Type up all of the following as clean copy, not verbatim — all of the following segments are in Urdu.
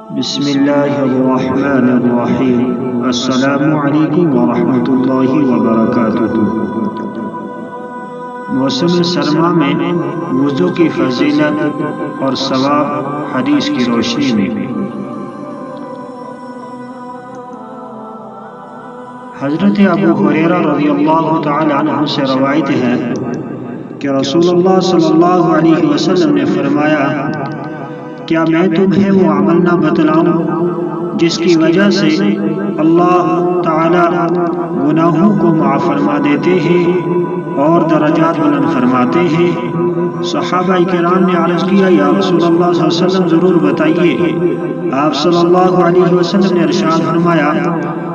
بسم اللہ الرحمن الرحیم۔ السلام علیکم ورحمۃ اللہ وبرکاتہ۔ موسم سرما میں وضو کی فضیلت اور ثواب حدیث کی روشنی میں۔ حضرت ابو ہریرہ رضی اللہ تعالی عنہ سے روایت ہے کہ رسول اللہ صلی اللہ علیہ وسلم نے فرمایا، کیا میں تمہیں وہ عمل نہ بتلاؤں جس کی وجہ سے اللہ تعالی گناہوں کو معاف فرما دیتے ہیں اور درجات بلند فرماتے ہیں؟ صحابہ کرام نے عرض کیا، یا رسول اللہ صلی اللہ علیہ وسلم ضرور بتائیے۔ آپ صلی اللہ علیہ وسلم نے ارشاد فرمایا،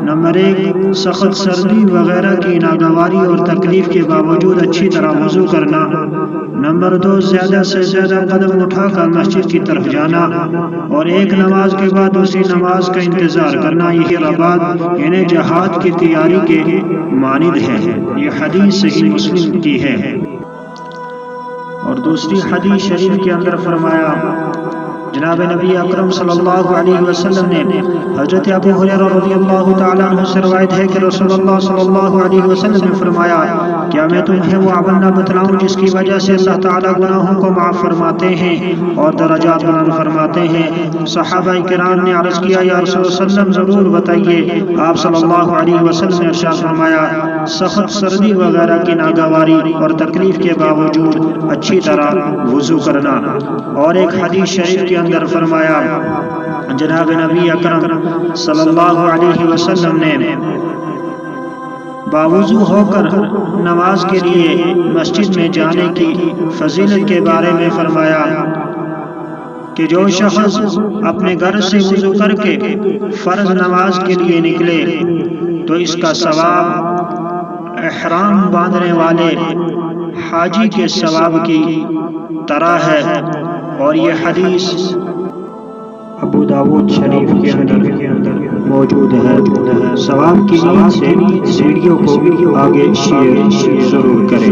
نمبر 1، سخت سردی وغیرہ کی ناگواری اور تکلیف کے باوجود اچھی طرح وضو کرنا۔ نمبر 2، زیادہ سے زیادہ قدم اٹھا کر مسجد کی طرف جانا اور ایک نماز کے بعد دوسری نماز کا انتظار کرنا۔ یہ رباط یعنی جہاد کی تیاری کے مانند ہے۔ یہ حدیث صحیح مسلم کی ہے۔ اور دوسری حدیث شریف کے اندر فرمایا، جناب نبی اکرم صلی اللہ علیہ وسلم نے حضرت ابو ہریرہ رضی اللہ تعالیٰ عنہ سے روایت ہے کہ رسول اللہ صلی اللہ علیہ وسلم نے فرمایا، کیا میں تمہیں وہ عمل نہ بتلاؤں جس کی وجہ سے اللہ تعالیٰ گناہوں کو معاف فرماتے ہیں اور درجات بلند فرماتے ہیں؟ صحابہ کرام نے عرض کیا، یا رسول اللہ صلی اللہ علیہ وسلم ضرور بتائیے۔ آپ صلی اللہ علیہ وسلم نے ارشاد فرمایا، سخت سردی وغیرہ کی ناگواری اور تکلیف کے باوجود اچھی طرح وضو کرنا۔ اور ایک حدیث شریف کے اندر فرمایا، جناب نبی اکرم صلی اللہ علیہ وسلم نے باوضو ہو کر نماز کے لیے مسجد میں جانے کی فضیلت کے بارے میں فرمایا کہ جو شخص اپنے گھر سے وضو کر کے فرض نماز کے لیے نکلے تو اس کا ثواب احرام باندھنے والے حاجی کے ثواب کی طرح ہے۔ اور یہ حدیث ابو داؤد شریف کے اندر موجود ہے۔ ثواب کی نیت سے ویڈیو کو آگے شیئر ضرور کریں۔